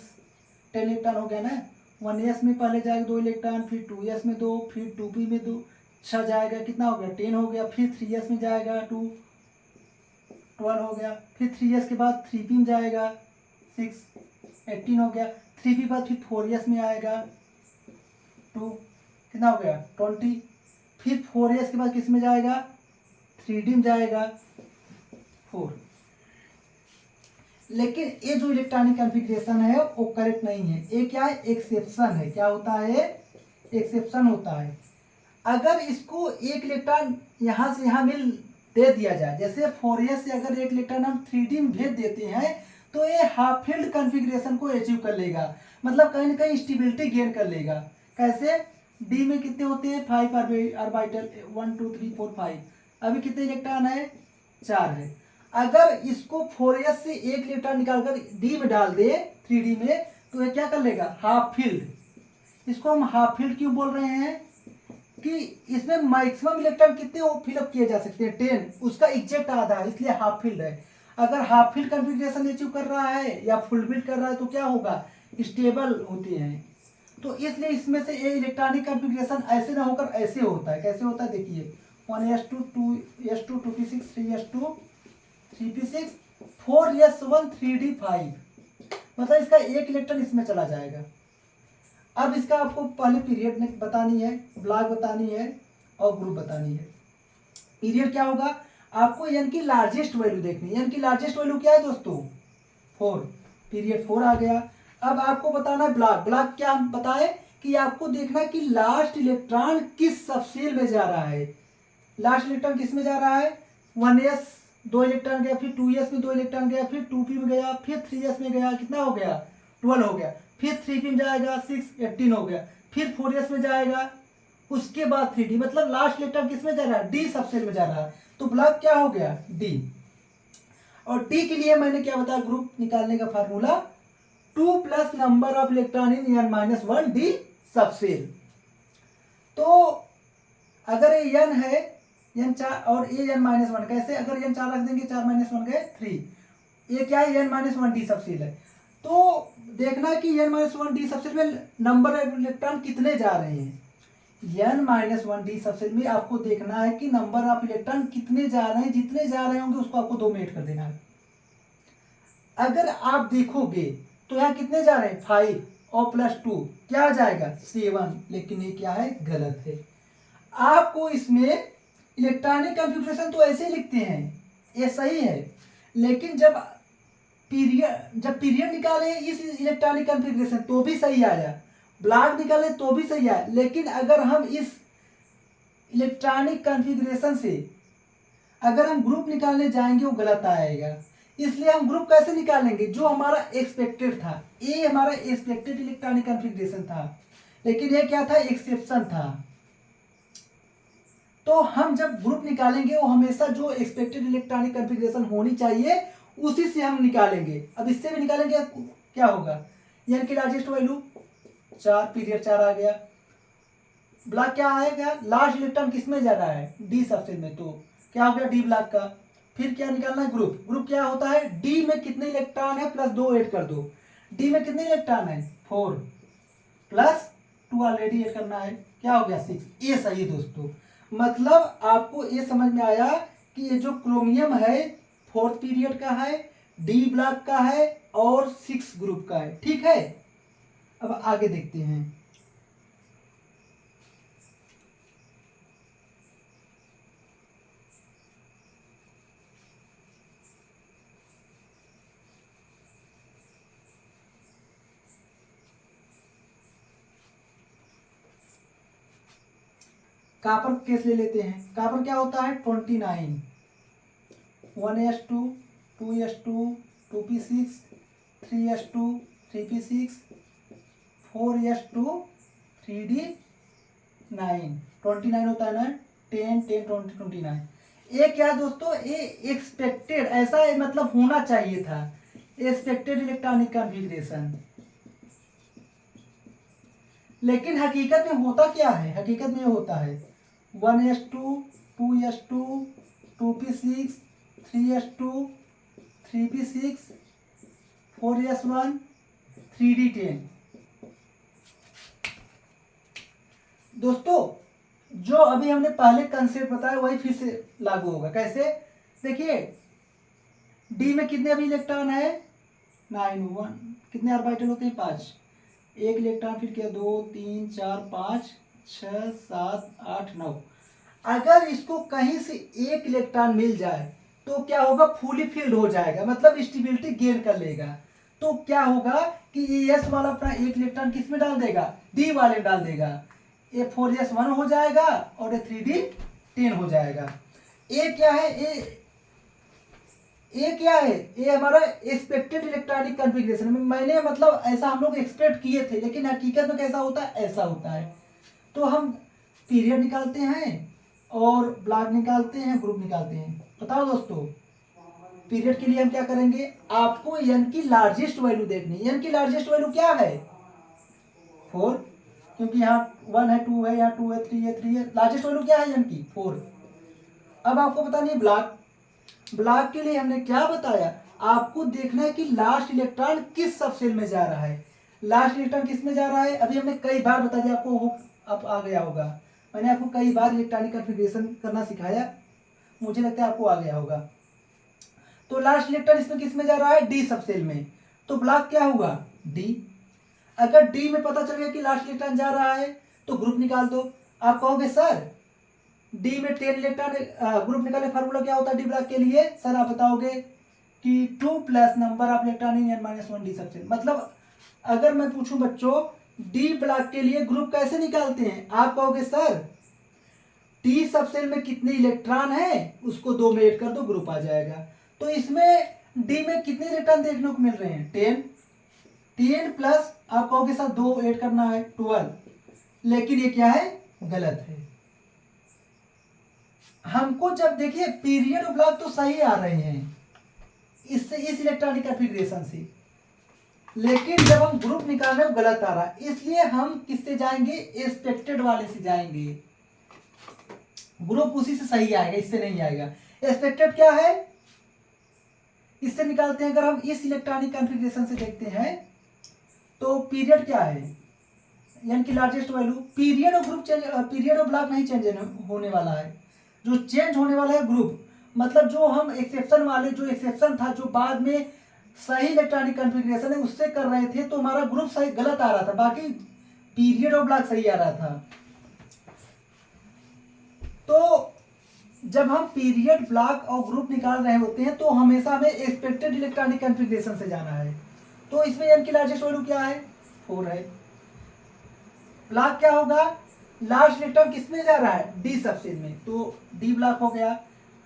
10 इलेक्ट्रॉन हो गया ना। 1s में पहले जाएगा 2 इलेक्ट्रॉन, फिर 2s में 2, फिर 2p में 2, 6 जाएगा, कितना हो गया 10 हो गया। फिर 3s में जाएगा 2, 12 हो गया। फिर 3s के बाद 3p में जाएगा 6, 18 हो गया। 3p बाद फिर 4s में आएगा 2, कितना हो गया 20। फिर 4s के बाद किस में जाएगा, 3d में जाएगा 4। लेकिन ये जो इलेक्ट्रॉनिक कॉन्फ़िगरेशन है वो करेक्ट नहीं है, ये क्या है, एक्सेप्शन है। क्या होता है, एक्सेप्शन होता है। अगर इसको एक इलेक्ट्रॉन यहाँ से यहाँ मिल दे दिया जाए, जैसे 4s से अगर एक इलेक्ट्रॉन हम 3d में भेज देते हैं तो ये हाफ फील्ड कॉन्फ़िगरेशन को अचीव कर लेगा, मतलब कहीं ना कहीं स्टेबिलिटी गेन कर लेगा। कैसे, डी में कितने होते हैं 5 ऑर्बिटल, 1 2 3 4 5, अभी कितने इलेक्ट्रॉन है 4 है। अगर इसको 4s से एक इलेक्ट्रॉन निकालकर डी में डाल दे 3d में, तो ये क्या कर लेगा, हाफ फील्ड। इसको हम हाफ फील्ड क्यों बोल रहे हैं कि इसमें मैक्सिमम इलेक्ट्रॉन कितने फिलअप किए जा सकते हैं 10, उसका एग्जैक्ट आधा है, इसलिए हाफ फील्ड है। अगर हाफ फील्ड कॉन्फ़िगरेशन अचीव कर रहा है या फुल फील्ड कर रहा है तो क्या होगा, स्टेबल होते हैं। तो इसलिए इसमें से ये इलेक्ट्रॉनिक कॉन्फ़िगरेशन ऐसे ना होकर ऐसे होता है। कैसे होता है देखिए, 1s2 2s2 2p6 3s2 3p6 4s1 3d5, मतलब इसका एक इलेक्ट्रॉन इसमें चला जाएगा। अब इसका आपको पहले पीरियड बतानी है, ब्लॉक बतानी है और ग्रुप बतानी है। पीरियड क्या होगा, आपको एन की लार्जेस्ट वैल्यू देखनी है। एन की लार्जेस्ट वैल्यू क्या है दोस्तों, 4, पीरियड 4 आ गया। अब आपको बताना है ब्लॉक। ब्लॉक क्या हम बताए कि आपको देखना है कि लास्ट इलेक्ट्रॉन किस सबसेल में जा रहा है। लास्ट इलेक्ट्रॉन किस में जा रहा है, 1s 2 इलेक्ट्रॉन गया, फिर 2s में 2 इलेक्ट्रॉन गया, फिर 2p में गया, फिर 3s में गया, कितना हो गया 12 हो गया। फिर 3p में जाएगा 6 18 हो गया। फिर 4s में जाएगा, उसके बाद 3d, मतलब लास्ट इलेक्ट्रॉन किस में जा रहा है, डी सबसेल में जा रहा है। तो ब्लॉक क्या हो गया, डी। और डी के लिए मैंने क्या बताया, ग्रुप निकालने का formula 2 plus number of electron in n-1 D subshell. तो अगर ये n है, n 4 और ये n-1, कैसे, अगर n 4 रख देंगे 4 - 1 गए 3, ये क्या है n-1 डी सबसेल है। तो देखना कि n-1 डी सबसेल में नंबर ऑफ इलेक्ट्रॉन कितने जा रहे हैं। n-1 डी सबसेल में आपको देखना है कि नंबर ऑफ इलेक्ट्रॉन कितने जा रहे हैं, जितने जा रहे होंगे उसको आपको 2 में ऐड कर देना है। अगर आप देखोगे तो यहाँ कितने जा रहे हैं 5 और +2 क्या आ जाएगा 7, लेकिन ये क्या है, गलत है। आपको इसमें इलेक्ट्रॉनिक कॉन्फ़िगरेशन तो ऐसे लिखते हैं, ये सही है, लेकिन जब पीरियड निकाले इस इलेक्ट्रॉनिक कॉन्फ़िगरेशन तो भी सही आया, ब्लॉक निकाले तो भी सही आया, लेकिन अगर हम इस इलेक्ट्रॉनिक कॉन्फ़िगरेशन से अगर हम ग्रुप निकालने जाएंगे वो गलत आएगा। इसलिए हम ग्रुप कैसे निकालेंगे, जो हमारा एक्सपेक्टेड था, ये हमारा एक्सपेक्टेड इलेक्ट्रॉनिक कॉन्फ़िगरेशन था, लेकिन ये क्या था, एक्सेप्शन था। तो हम जब ग्रुप निकालेंगे वो हमेशा जो एक्सपेक्टेड इलेक्ट्रॉनिक कॉन्फ़िगरेशन होनी चाहिए उसी से हम निकालेंगे। अब इससे भी निकालेंगे क्या होगा, एन की लार्जेस्ट वैल्यू 4, पीरियड 4 आ गया। ब्लॉक क्या आएगा, लास्ट इलेक्ट्रॉन किस में जा रहा है, डी सबसेल में, तो क्या हो गया डी ब्लॉक का। फिर क्या निकालना है, ग्रुप। ग्रुप क्या होता है, डी में कितने इलेक्ट्रॉन है प्लस 2 ऐड कर दो। डी में कितने इलेक्ट्रॉन है 4 प्लस 2 ऑलरेडी ऐड करना है, क्या हो गया 6। ये सही दोस्तों, मतलब आपको ये समझ में आया कि ये जो क्रोमियम है 4th पीरियड का है, डी ब्लॉक का है और 6 ग्रुप का है, ठीक है। अब आगे देखते हैं। कॉपर केस ले लेते हैं। कॉपर क्या होता है 29, 1s2 2s2 2p6 3s2 3p6 4s2 3d9 29 होता है ना, 10 10 20 29। ये क्या दोस्तों, ये एक्सपेक्टेड, ऐसा मतलब होना चाहिए था, एक्सपेक्टेड इलेक्ट्रॉनिक कॉन्फ़िगरेशन। लेकिन हकीकत में होता क्या है, हकीकत में होता है 1s2 2s2 2p6 3s2 3p6 4s1 3d10। दोस्तों जो अभी हमने पहले कंसेप्ट बताया वही फिर से लागू होगा। कैसे, देखिए डी में कितने अभी इलेक्ट्रॉन है 9, 1 कितने ऑर्बिटल होते हैं 5, एक इलेक्ट्रॉन फिर क्या 2 3 4 5 6 7 8 9। अगर इसको कहीं से एक इलेक्ट्रॉन मिल जाए तो क्या होगा, फुली फिल्ड हो जाएगा, मतलब स्टेबिलिटी गेन कर लेगा। तो क्या होगा कि एस वाला अपना एक इलेक्ट्रॉन किस में डाल देगा, डी वाले डाल देगा, ए 4s1 हो जाएगा और ए 3d10 हो जाएगा। ए क्या है, ए क्या है, ये हमारा एक्सपेक्टेड इलेक्ट्रॉनिक कॉन्फ़िगरेशन। मैंने मतलब ऐसा हम लोग एक्सपेक्ट किए थे, लेकिन हकीकत में कैसा होता है, ऐसा होता है। तो हम पीरियड निकालते हैं और ब्लॉक निकालते हैं, ग्रुप निकालते हैं। बताओ दोस्तों, पीरियड के लिए हम क्या करेंगे, आपको एन की लार्जेस्ट वैल्यू देखनी है। एन की लार्जेस्ट वैल्यू क्या है 4, क्योंकि यहाँ 1 है 2 है, यहाँ 2 है 3 है 3 है, लार्जेस्ट वैल्यू क्या है एन की 4। अब आपको पता नहीं ब्लॉक, ब्लॉक के लिए हमने क्या बताया, आपको देखना है कि लास्ट इलेक्ट्रॉन किस सबसेल में जा रहा है। लास्ट इलेक्ट्रॉन किस में जा रहा है, अभी हमने कई बार बता दिया, आपको अब आ गया होगा। मैंने आपको कई बार इलेक्ट्रॉनिक कॉन्फ़िगरेशन करना सिखाया, मुझे लगता है आपको आ गया होगा। तो लास्ट इलेक्ट्रॉन इसमें किस में जा रहा है, डी सबसेल में। तो ब्लॉक क्या होगा डी। अगर डी में पता चल गया कि लास्ट इलेक्ट्रॉन जा रहा है तो ग्रुप निकाल दो। आप कहोगे सर डी में 10 इलेक्ट्रॉन, ग्रुप निकालने फार्मूला क्या होता है डी ब्लॉक के लिए, सर आप बताओगे कि 2 plus number of electron in n-1 D subshell. मतलब अगर मैं पूछूं बच्चों डी ब्लॉक के लिए ग्रुप कैसे निकालते हैं, आप कहोगे सर डी सबसेल में कितने इलेक्ट्रॉन है उसको 2 में ऐड कर दो, ग्रुप आ जाएगा। तो इसमें डी में कितने इलेक्ट्रॉन देखने को मिल रहे हैं 10, 10 प्लस आप कहोगे सर 2 ऐड करना है 12, लेकिन ये क्या है, गलत है। हमको जब देखिए पीरियड और ब्लॉक तो सही आ रहे हैं इससे, इस इलेक्ट्रॉनिक कॉन्फ़िगरेशन से, लेकिन जब हम ग्रुप निकाल रहे हैं गलत आ रहा है, इसलिए हम किससे जाएंगे, एक्सपेक्टेड वाले से जाएंगे। ग्रुप उसी से सही आएगा, इससे नहीं आएगा। एक्सपेक्टेड क्या है, इससे निकालते हैं। अगर हम इस इलेक्ट्रॉनिक कॉन्फ़िगरेशन से देखते हैं तो पीरियड क्या है, यानी कि लार्जेस्ट वैल्यू। पीरियड और ग्रुप चेंज, पीरियड और ब्लॉक नहीं चेंज होने वाला है, जो चेंज होने वाला है ग्रुप। मतलब जो हम एक्सेप्शन वाले, जो एक्सेप्शन था जो बाद में सही इलेक्ट्रॉनिक कॉन्फ़िगरेशन है उससे कर रहे थे, तो हमारा ग्रुप सही गलत आ रहा था, बाकी पीरियड और ब्लॉक सही आ रहा था। तो जब हम पीरियड ब्लॉक और ग्रुप निकाल रहे होते हैं तो हमेशा हमें एक्सपेक्टेड इलेक्ट्रॉनिक कॉन्फ़िगरेशन से जाना है। तो इसमें एन की लार्जेस्ट वैल्यू क्या है 4 है। ब्लॉक क्या होगा, लास्ट इलेक्ट्रॉन किस में जा रहा है, डी सबसेल में, तो डी ब्लॉक हो गया।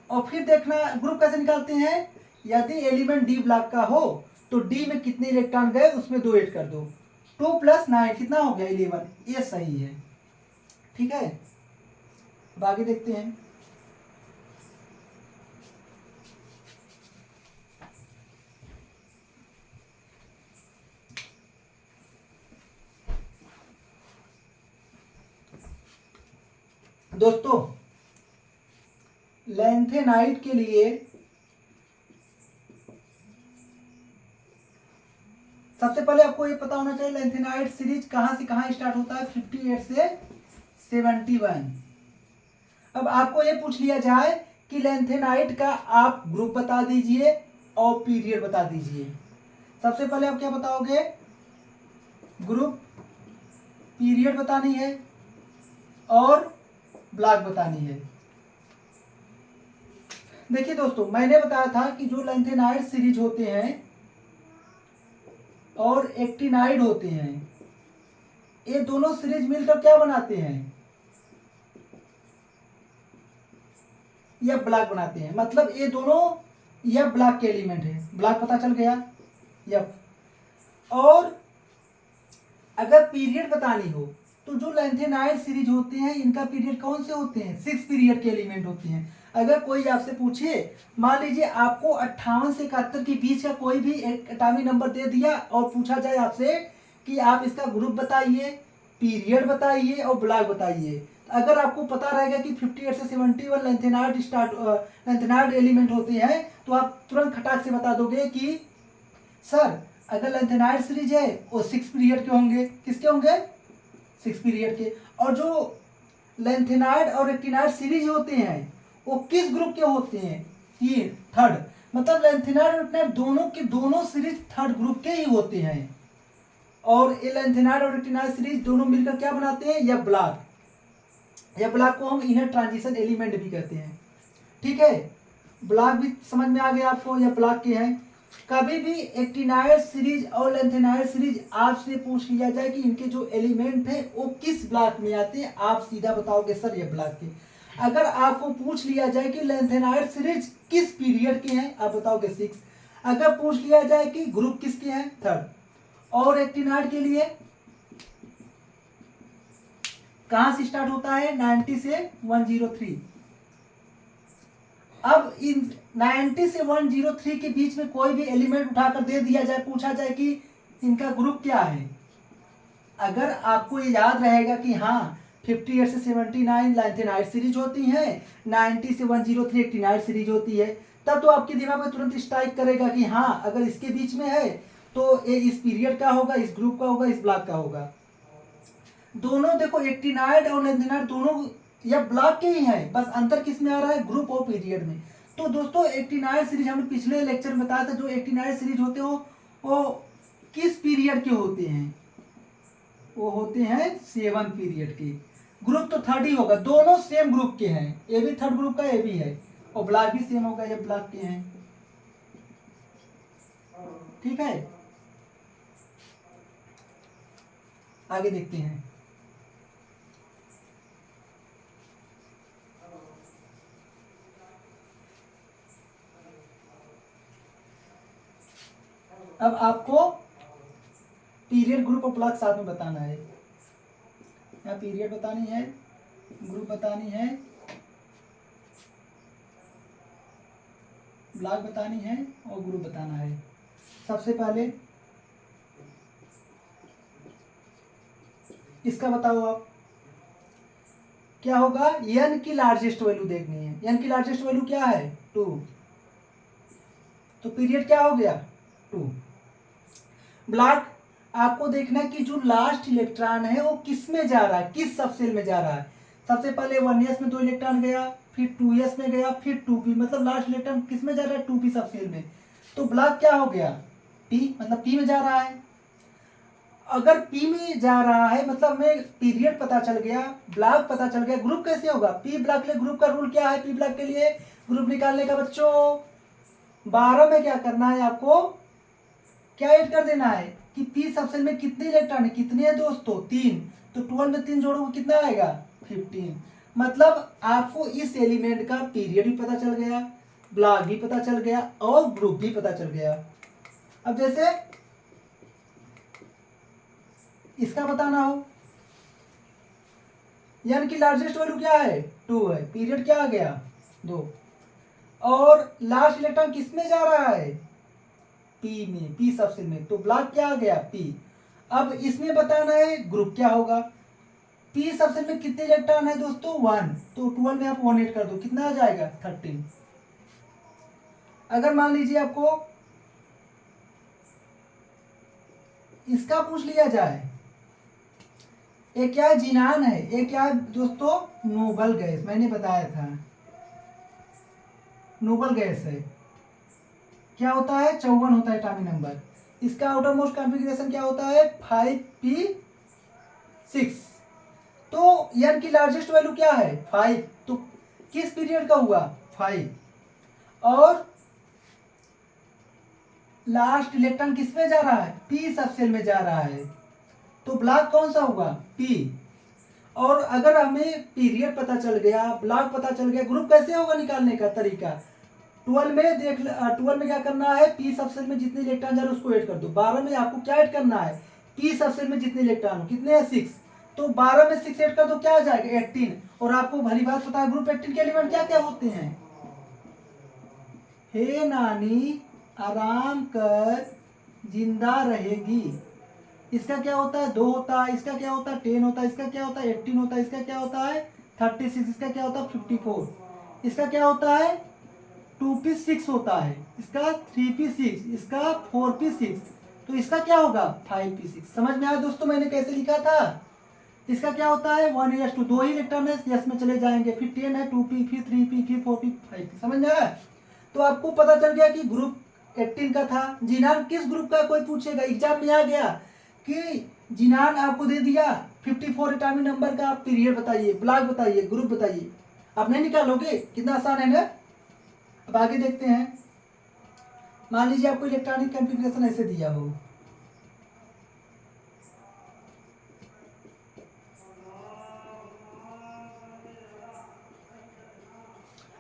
और फिर देखना ग्रुप कैसे निकालते हैं, यदि एलिमेंट डी ब्लॉक का हो तो डी में कितने इलेक्ट्रॉन गए उसमें 2 ऐड कर दो, 2 प्लस 9 कितना हो गया 11, ये सही है। ठीक है, अब आगे देखते हैं। दोस्तों लैंथेनाइट के लिए सबसे पहले आपको ये पता होना चाहिए लैंथेनाइट सीरीज कहां से कहां स्टार्ट होता है, 58 से 71। अब आपको ये पूछ लिया जाए कि लैंथेनाइट का आप ग्रुप बता दीजिए और पीरियड बता दीजिए। सबसे पहले आप क्या बताओगे, ग्रुप, पीरियड बतानी है और ब्लॉक बतानी है। देखिए दोस्तों मैंने बताया था कि जो लैंथेनाइट सीरीज होते हैं और एक्टिनाइड होते हैं, ये दोनों सीरीज मिलकर क्या बनाते हैं, या ब्लॉक बनाते हैं, मतलब ये दोनों या ब्लॉक के एलिमेंट है, ब्लॉक पता चल गया या। और अगर पीरियड बतानी हो तो जो लेंथेनाइड सीरीज होते हैं इनका पीरियड कौन से होते हैं, 6 पीरियड के एलिमेंट होते हैं। अगर कोई आपसे पूछे, मान लीजिए आपको 58 से 71 के बीच का कोई भी एक एटॉमिक नंबर दे दिया और पूछा जाए आपसे कि आप इसका ग्रुप बताइए, पीरियड बताइए और ब्लॉक बताइए, अगर आपको पता रहेगा कि 58 से 71 लेंथेनाइड एलिमेंट होते हैं तो आप तुरंत खटाक से बता दोगे कि सर अगर लेंथेनाइड सीरीज है वो 6 पीरियड के होंगे। किसके होंगे, 6 पीरियड के। और जो लेंथेनाइड और एक्टिनाइड सीरीज होते हैं वो किस ग्रुप के होते हैं, ये थर्ड। मतलब लेंथेनाइड और एक्टिनाइड दोनों के दोनों सीरीज थर्ड ग्रुप के ही होते हैं। और ये लेंथेनाइड और एक्टिनाइड सीरीज दोनों मिलकर क्या बनाते हैं, या ब्लॉक। या ब्लॉक को हम इनर ट्रांजिशन एलिमेंट भी कहते हैं। ठीक है, ब्लॉक भी समझ में आ गया आपको, या ब्लॉक के हैं। कभी भी एक्टिनाइड सीरीज और लेंथेनाइड सीरीज आपसे पूछ लिया जाए कि इनके जो एलिमेंट है वो किस ब्लॉक में आते हैं, आप सीधा बताओगे सर ये ब्लॉक के। अगर आपको पूछ लिया जाए कि लेंथेनाइड सीरीज किस पीरियड के हैं, आप बताओगे 6। अगर पूछ लिया जाए कि ग्रुप किसके हैं, थर्ड। और एक्टिनाइड के लिए कहां से स्टार्ट होता है, 90 से 103। अब इन 90 से 103 के बीच में कोई भी एलिमेंट उठाकर दे दिया जाए, पूछा जाए कि इनका ग्रुप क्या है। अगर आपको ये याद रहेगा कि हाँ 58 से 79 लेंथेनाइड सीरीज होती है, 90 से 103 एक्टिनाइड सीरीज होती है, तब तो आपके दिमाग में तुरंत स्ट्राइक करेगा कि हाँ अगर इसके बीच में है तो ये इस पीरियड का होगा, इस ग्रुप का होगा, इस ब्लॉक का होगा। दोनों देखो एक्टिनाइड और लेंथेनाइड दोनों या ब्लॉक के ही हैं, बस अंतर किस में आ रहा है, ग्रुप और पीरियड में। तो दोस्तों एक्टिनाइड सीरीज हमने पिछले लेक्चर में बताया था, जो एक्टिनाइड सीरीज होते हो वो किस पीरियड के होते हैं, वो होते हैं 7 पीरियड के। ग्रुप तो थर्ड ही होगा, दोनों सेम ग्रुप के हैं, ये भी थर्ड ग्रुप का ये भी है, और ब्लॉक भी सेम होगा, ये ब्लॉक के हैं। ठीक है, आगे देखते हैं। अब आपको पीरियड ग्रुप और ब्लॉक साथ में बताना है। यहाँ पीरियड बतानी है, ग्रुप बतानी है, ब्लॉक बतानी है और ग्रुप बताना है। सबसे पहले इसका बताओ आप क्या होगा, n की लार्जेस्ट वैल्यू देखनी है। n की लार्जेस्ट वैल्यू क्या है, 2। तो पीरियड क्या हो गया, 2। ब्लॉक आपको देखना है कि जो लास्ट इलेक्ट्रॉन है वो किस में जा रहा है, किस सबसेल में जा रहा है। सबसे पहले 1s में 2 इलेक्ट्रॉन गया, फिर 2s में गया, फिर 2p, मतलब लास्ट इलेक्ट्रॉन किस में जा रहा है, 2p सबसेल में। तो ब्लॉक क्या हो गया, p, मतलब p में जा रहा है। अगर p में जा रहा है मतलब में पीरियड पता चल गया, ब्लॉक पता चल गया, ग्रुप कैसे होगा, p ब्लॉक के लिए ग्रुप का रूल क्या है, p ब्लॉक के लिए ग्रुप निकालने का बच्चों 12 में क्या करना है, आपको क्या ऐड कर देना है कि p सबसेल में कितने इलेक्ट्रॉन है, कितने हैं दोस्तों, 3। तो 12 में 3 जोड़ोगे कितना आएगा, 15। मतलब आपको इस एलिमेंट का पीरियड भी पता चल गया, ब्लॉक भी पता चल गया और ग्रुप भी पता चल गया। अब जैसे इसका बताना हो, n की लार्जेस्ट वैल्यू क्या है, 2 है, पीरियड क्या आ गया, 2। और लास्ट इलेक्ट्रॉन किस में जा रहा है, p में, p सबसेल में, तो ब्लॉक क्या आ गया, p। अब इसमें बताना है ग्रुप क्या होगा, p सबसेल में कितने इलेक्ट्रॉन है दोस्तों, 1। तो 12 में आप 1 ऐड कर दो, कितना आ जाएगा, 13। अगर मान लीजिए आपको इसका पूछ लिया जाए, ये क्या जिनान है, ये क्या है दोस्तों, नोबल गैस, मैंने बताया था नोबल गैस है। क्या होता है, 54 होता है एटॉमिक नंबर। इसका आउटर मोस्ट कॉन्फ़िगरेशन क्या होता है, 5p6। तो n की लार्जेस्ट वैल्यू क्या है, 5। तो किस पीरियड का हुआ, 5। और लास्ट इलेक्ट्रॉन किस में जा रहा है, p सबसेल में जा रहा है, तो ब्लॉक कौन सा होगा, p। और अगर हमें पीरियड पता चल गया, ब्लॉक पता चल गया, ग्रुप कैसे होगा निकालने का तरीका? 12 में क्या करना है, पी सबसेल में जितने इलेक्ट्रॉन जा रहे उसको ऐड कर दो। 12 में आपको क्या ऐड करना है, पी सबसेल में जितने इलेक्ट्रॉन हो, कितने हैं 6, तो 12 में 6 ऐड कर दो, क्या आ जाएगा 18। और आपको भली बात पता है ग्रुप 18 के एलिमेंट क्या क्या होते हैं? हे नानी आराम कर जिंदा रहेगी, इसका क्या होता है 2 होता है, इसका क्या होता है 10 होता है, इसका क्या होता है 18 होता है, इसका क्या होता है 36, इसका क्या होता है 54, इसका क्या होता है 2p6 होता है, इसका 3p6, इसका 4p6, तो इसका क्या होगा 5p6। समझ में आया दोस्तों मैंने कैसे लिखा था? इसका क्या होता है 1s2, 2 ही इलेक्ट्रॉन है, यस में चले जाएंगे, फिर 10 है 2p, फिर 3p, फिर 4p, 5p। समझ में आया? तो आपको पता चल गया कि ग्रुप 18 का था। जिनान किस ग्रुप का, कोई पूछेगा एग्जाम में आ गया कि जिनान आपको दे दिया 54 एटॉमिक नंबर का, आप पीरियड बताइए, ब्लॉक बताइए, ग्रुप बताइए, आप नहीं निकालोगे? कितना आसान है ना। अब आगे देखते हैं। मान लीजिए आपको इलेक्ट्रॉनिक कॉन्फ़िगरेशन ऐसे दिया हो,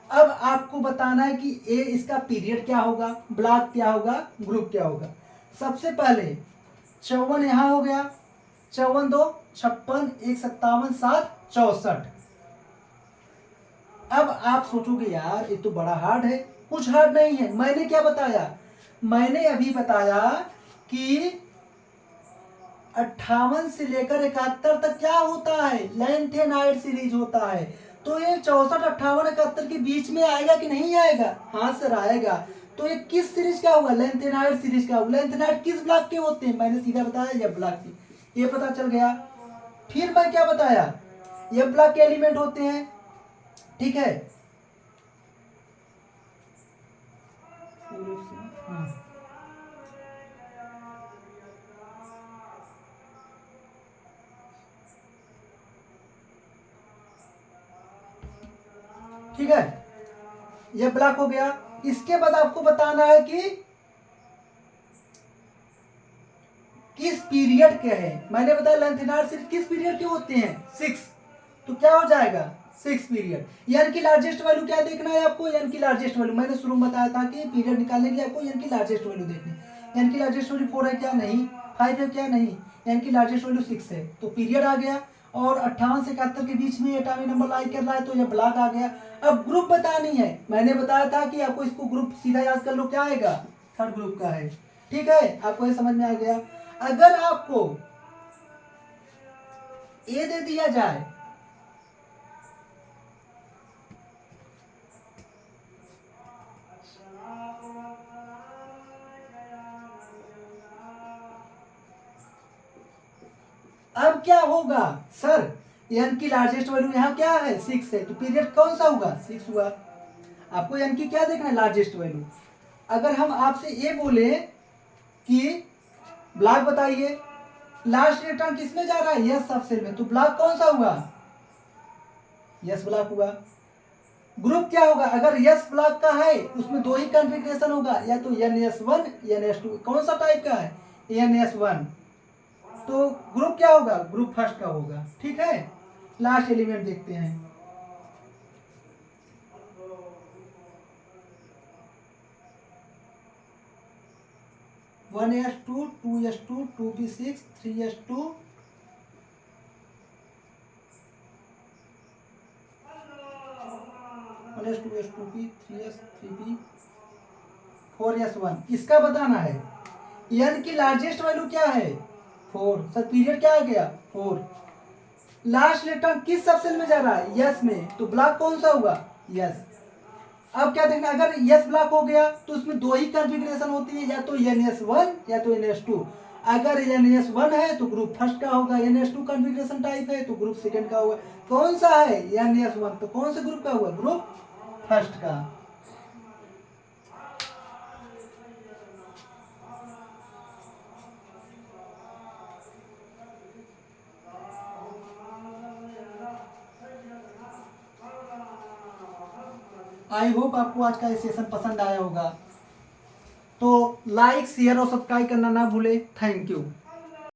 अब आपको बताना है कि ए इसका पीरियड क्या होगा, ब्लॉक क्या होगा, ग्रुप क्या होगा। सबसे पहले 54 यहां हो गया, 54 2 56, 1 57, 7 64। अब आप सोचोगे यार ये तो बड़ा हार्ड है, कुछ हार्ड नहीं है। मैंने क्या बताया, मैंने अभी बताया कि 58 से लेकर 71 तक क्या होता है, लेंथेनाइड सीरीज होता है। तो ये 64 58 71 के बीच में आएगा कि नहीं आएगा? हाँ सर आएगा। तो ये किस सीरीज का होगा, लेंथेनाइड सीरीज का। लेंथेनाइड किस ब्लॉक के होते हैं, मैंने सीधा बताया ये ब्लॉक के, ये पता चल गया। फिर मैं क्या बताया, ये ब्लॉक के एलिमेंट होते हैं, ठीक है। ठीक है, ये ब्लॉक हो गया। इसके बाद आपको बताना है कि किस पीरियड के है। मैंने बताया लेंथेनाइड सीरीज किस पीरियड के होते हैं 6, तो क्या हो जाएगा 6 पीरियड। एन की लार्जेस्ट वैल्यू क्या देखना है आपको, एन की लार्जेस्ट वैल्यू। मैंने शुरू में बताया था कि पीरियड निकालने के लिए आपको एन की लार्जेस्ट वैल्यू देखनी। एन की लार्जेस्ट वैल्यू 4 है क्या, नहीं। 5 है क्या, नहीं। एन की लार्जेस्ट वैल्यू 6 है, तो पीरियड आ गया। और 58 से 71 के बीच में एटॉमिक नंबर लाई कर रहा है, तो ये ब्लॉक आ गया। अब ग्रुप बतानी है, मैंने बताया था कि आपको इसको ग्रुप सीधा याद कर लो, क्या आएगा थर्ड ग्रुप का है। ठीक है, आपको ये समझ में आ गया। अगर आपको ए दे दिया जाए, अब क्या होगा सर, एन की लार्जेस्ट वैल्यू यहाँ क्या है 6 है, तो पीरियड कौन सा होगा 6 हुआ। आपको एन की क्या देखना है लार्जेस्ट वैल्यू। अगर हम आपसे ये बोले कि ब्लॉक बताइए, लास्ट इलेक्ट्रॉन किस में जा रहा है, यस सबसेल में, तो ब्लॉक कौन सा हुआ, यस ब्लॉक हुआ। ग्रुप क्या होगा, अगर यस ब्लॉक का है उसमें 2 ही कॉन्फ़िगरेशन होगा, या तो NS1 NS2। कौन सा टाइप का है, NS1। तो ग्रुप क्या होगा, ग्रुप फर्स्ट का होगा। ठीक है, लास्ट एलिमेंट देखते हैं। One S two, 2s2, 2p6, 3s2, 1s 2s 2p, 3s 3p, 4s1। इसका बताना है एन की लार्जेस्ट वैल्यू क्या है 4। सर पीरियड क्या आ गया 4। लास्ट इलेक्ट्रॉन किस सबसेल में जा रहा है, यस में, तो ब्लॉक कौन सा होगा, यस। अब क्या देखना, अगर यस ब्लॉक हो गया तो उसमें 2 ही कॉन्फ़िगरेशन होती है, या तो NS1 या तो NS2। अगर NS1 है तो ग्रुप फर्स्ट का होगा, NS2 कॉन्फ़िगरेशन टाइप है तो ग्रुप सेकंड का होगा। कौन सा है NS1, तो कौन से ग्रुप का हुआ, ग्रुप फर्स्ट का। आई होप आपको आज का ये सेशन पसंद आया होगा। तो लाइक शेयर और सब्सक्राइब करना ना भूले। Thank you.